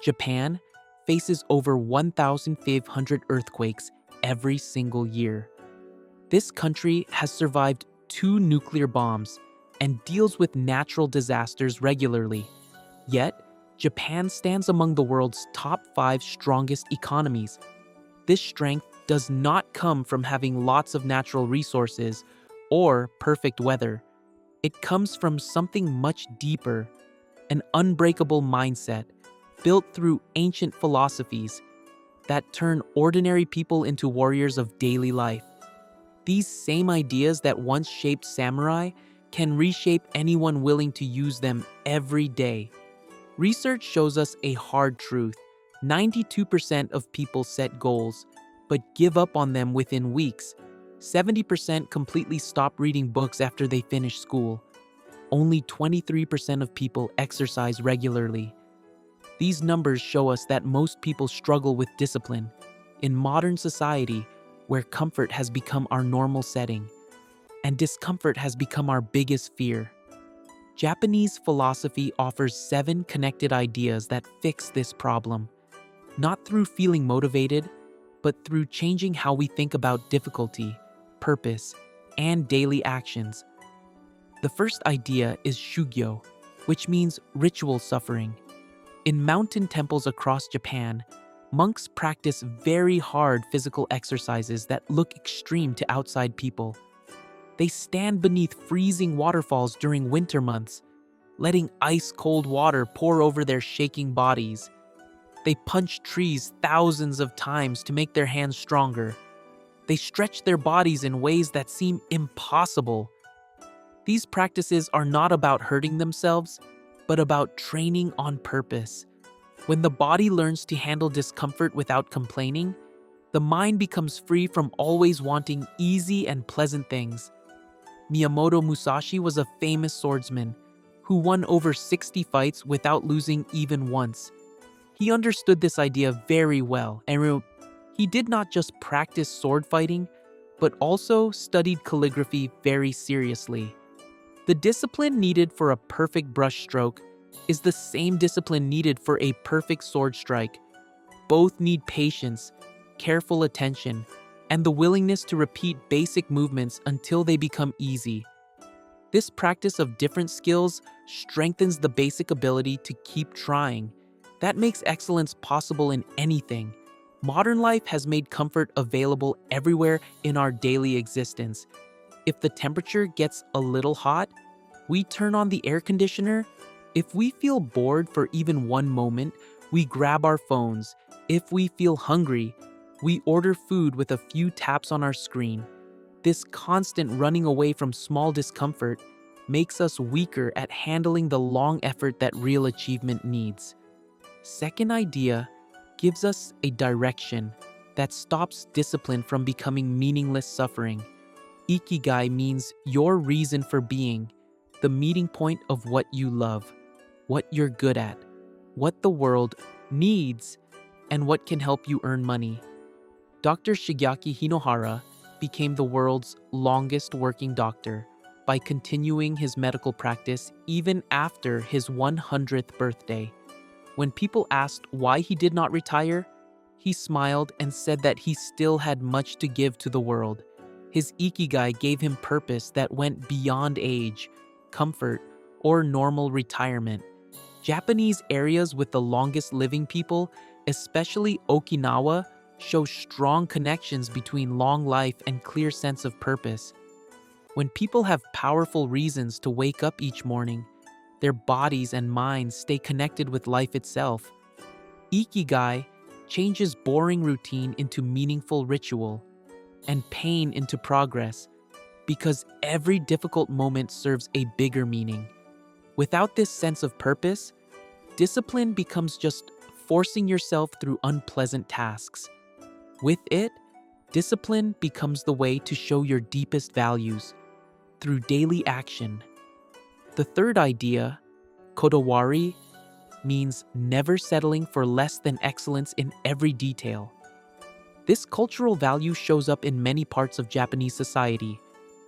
Japan faces over 1,500 earthquakes every single year. This country has survived 2 nuclear bombs and deals with natural disasters regularly. Yet, Japan stands among the world's top 5 strongest economies. This strength does not come from having lots of natural resources or perfect weather. It comes from something much deeper, an unbreakable mindset built through ancient philosophies that turn ordinary people into warriors of daily life. These same ideas that once shaped samurai can reshape anyone willing to use them every day. Research shows us a hard truth. 92% of people set goals, but give up on them within weeks. 70% completely stop reading books after they finish school. Only 23% of people exercise regularly. These numbers show us that most people struggle with discipline. In modern society, where comfort has become our normal setting, and discomfort has become our biggest fear. Japanese philosophy offers 7 connected ideas that fix this problem, not through feeling motivated, but through changing how we think about difficulty, purpose, and daily actions. The first idea is Shugyo, which means ritual suffering. In mountain temples across Japan, monks practice very hard physical exercises that look extreme to outside people. They stand beneath freezing waterfalls during winter months, letting ice-cold water pour over their shaking bodies. They punch trees thousands of times to make their hands stronger. They stretch their bodies in ways that seem impossible. These practices are not about hurting themselves, but about training on purpose. When the body learns to handle discomfort without complaining, the mind becomes free from always wanting easy and pleasant things. Miyamoto Musashi was a famous swordsman who won over 60 fights without losing even once. He understood this idea very well, and he did not just practice sword fighting, but also studied calligraphy very seriously. The discipline needed for a perfect brush stroke is the same discipline needed for a perfect sword strike. Both need patience, careful attention, and the willingness to repeat basic movements until they become easy. This practice of different skills strengthens the basic ability to keep trying. That makes excellence possible in anything. Modern life has made comfort available everywhere in our daily existence. If the temperature gets a little hot, we turn on the air conditioner. If we feel bored for even one moment, we grab our phones. If we feel hungry, we order food with a few taps on our screen. This constant running away from small discomfort makes us weaker at handling the long effort that real achievement needs. Second idea gives us a direction that stops discipline from becoming meaningless suffering. Ikigai means your reason for being, the meeting point of what you love, what you're good at, what the world needs, and what can help you earn money. Dr. Shigeaki Hinohara became the world's longest working doctor by continuing his medical practice even after his 100th birthday. When people asked why he did not retire, he smiled and said that he still had much to give to the world. His Ikigai gave him purpose that went beyond age, comfort, or normal retirement. Japanese areas with the longest living people, especially Okinawa, show strong connections between long life and clear sense of purpose. When people have powerful reasons to wake up each morning, their bodies and minds stay connected with life itself. Ikigai changes boring routine into meaningful ritual and pain into progress, because every difficult moment serves a bigger meaning. Without this sense of purpose, discipline becomes just forcing yourself through unpleasant tasks. With it, discipline becomes the way to show your deepest values through daily action. The third idea, Kodawari, means never settling for less than excellence in every detail. This cultural value shows up in many parts of Japanese society,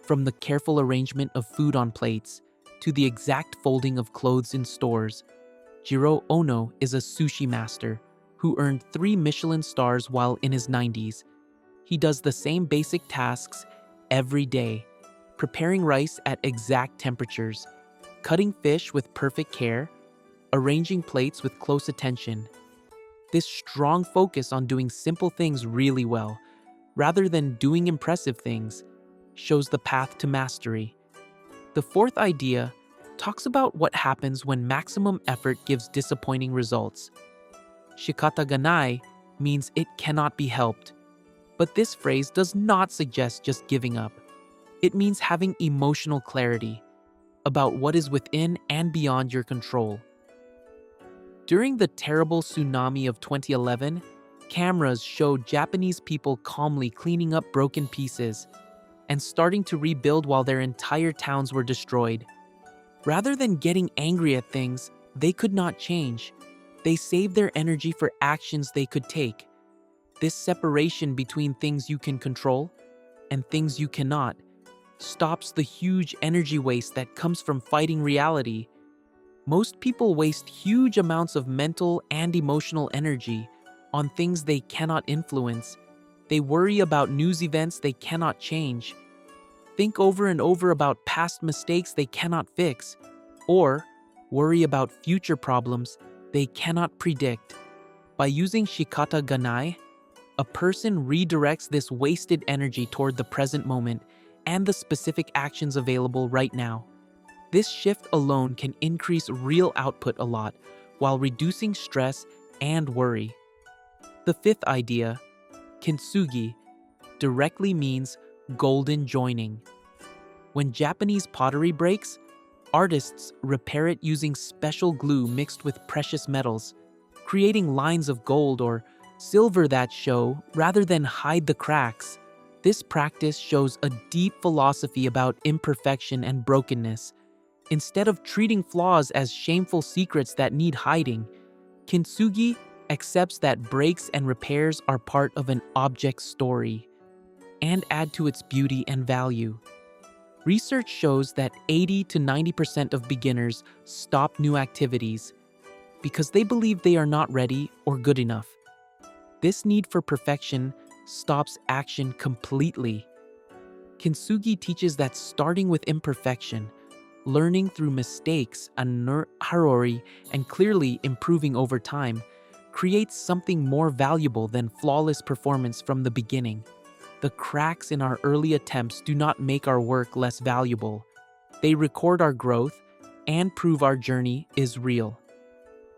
from the careful arrangement of food on plates to the exact folding of clothes in stores. Jiro Ono is a sushi master who earned 3 Michelin stars while in his 90s. He does the same basic tasks every day, preparing rice at exact temperatures, cutting fish with perfect care, arranging plates with close attention. This strong focus on doing simple things really well, rather than doing impressive things, shows the path to mastery. The fourth idea talks about what happens when maximum effort gives disappointing results. Shikata Ganai means it cannot be helped, but this phrase does not suggest just giving up. It means having emotional clarity about what is within and beyond your control. During the terrible tsunami of 2011, cameras showed Japanese people calmly cleaning up broken pieces and starting to rebuild while their entire towns were destroyed. Rather than getting angry at things they could not change, they saved their energy for actions they could take. This separation between things you can control and things you cannot stops the huge energy waste that comes from fighting reality. Most people waste huge amounts of mental and emotional energy on things they cannot influence. They worry about news events they cannot change, think over and over about past mistakes they cannot fix, or worry about future problems they cannot predict. By using Shikata Ganai, a person redirects this wasted energy toward the present moment and the specific actions available right now. This shift alone can increase real output a lot while reducing stress and worry. The fifth idea, Kintsugi, directly means golden joining. When Japanese pottery breaks, artists repair it using special glue mixed with precious metals, creating lines of gold or silver that show rather than hide the cracks. This practice shows a deep philosophy about imperfection and brokenness. Instead of treating flaws as shameful secrets that need hiding, Kintsugi accepts that breaks and repairs are part of an object's story and add to its beauty and value. Research shows that 80 to 90% of beginners stop new activities because they believe they are not ready or good enough. This need for perfection stops action completely. Kintsugi teaches that starting with imperfection, learning through mistakes, harori, and clearly improving over time, creates something more valuable than flawless performance from the beginning. The cracks in our early attempts do not make our work less valuable. They record our growth and prove our journey is real.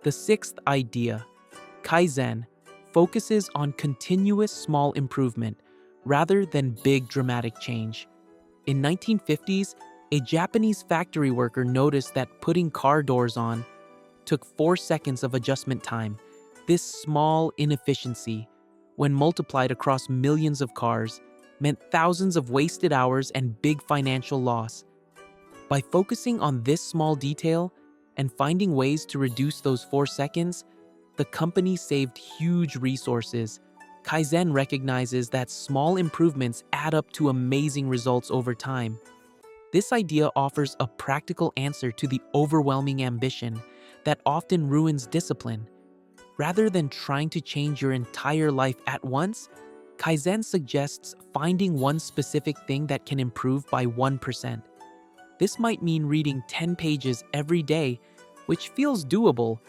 The sixth idea, Kaizen, focuses on continuous small improvement rather than big dramatic change. In 1950s, a Japanese factory worker noticed that putting car doors on took 4 seconds of adjustment time. This small inefficiency, when multiplied across millions of cars, meant thousands of wasted hours and big financial loss. By focusing on this small detail and finding ways to reduce those 4 seconds, the company saved huge resources. Kaizen recognizes that small improvements add up to amazing results over time. This idea offers a practical answer to the overwhelming ambition that often ruins discipline. Rather than trying to change your entire life at once, Kaizen suggests finding one specific thing that can improve by 1%. This might mean reading 10 pages every day, which feels doable,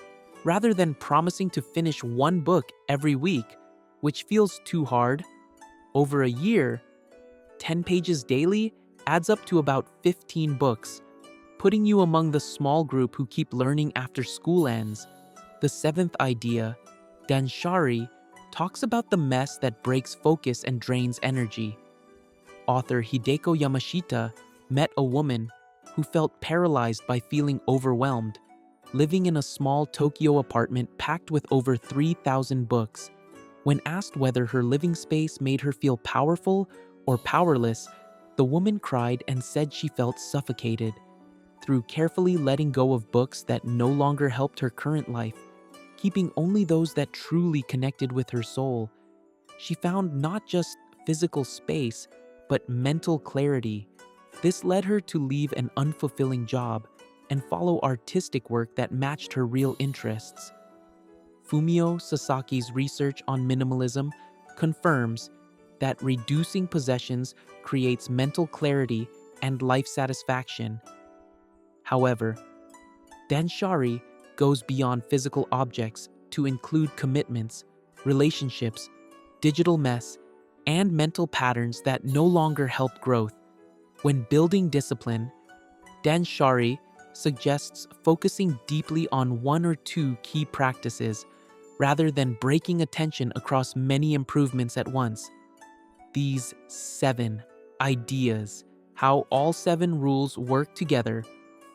rather than promising to finish one book every week, which feels too hard. Over a year, 10 pages daily adds up to about 15 books, putting you among the small group who keep learning after school ends. The seventh idea, Danshari, talks about the mess that breaks focus and drains energy. Author Hideko Yamashita met a woman who felt paralyzed by feeling overwhelmed, living in a small Tokyo apartment packed with over 3,000 books. When asked whether her living space made her feel powerful or powerless, the woman cried and said she felt suffocated. Through carefully letting go of books that no longer helped her current life, keeping only those that truly connected with her soul, she found not just physical space, but mental clarity. This led her to leave an unfulfilling job and follow artistic work that matched her real interests. Fumio Sasaki's research on minimalism confirms that reducing possessions creates mental clarity and life satisfaction. However, Danshari goes beyond physical objects to include commitments, relationships, digital mess, and mental patterns that no longer help growth. When building discipline, Danshari suggests focusing deeply on one or two key practices rather than breaking attention across many improvements at once. These 7 ideas, how all 7 rules work together,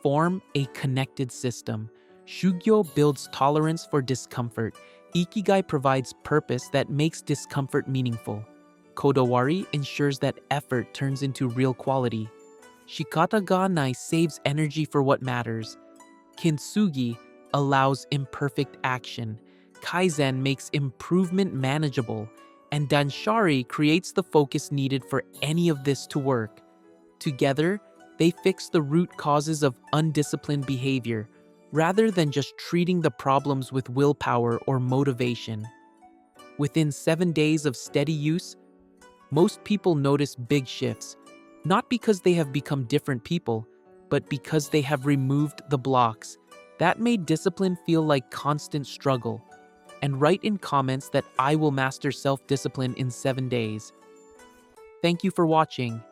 form a connected system. Shugyo builds tolerance for discomfort. Ikigai provides purpose that makes discomfort meaningful. Kodawari ensures that effort turns into real quality. Shikata Ganai saves energy for what matters. Kintsugi allows imperfect action. Kaizen makes improvement manageable. And Danshari creates the focus needed for any of this to work. Together, they fix the root causes of undisciplined behavior, rather than just treating the problems with willpower or motivation. Within 7 days of steady use, most people notice big shifts, not because they have become different people, but because they have removed the blocks. That made discipline feel like constant struggle. And write in comments that I will master self-discipline in 7 days. Thank you for watching.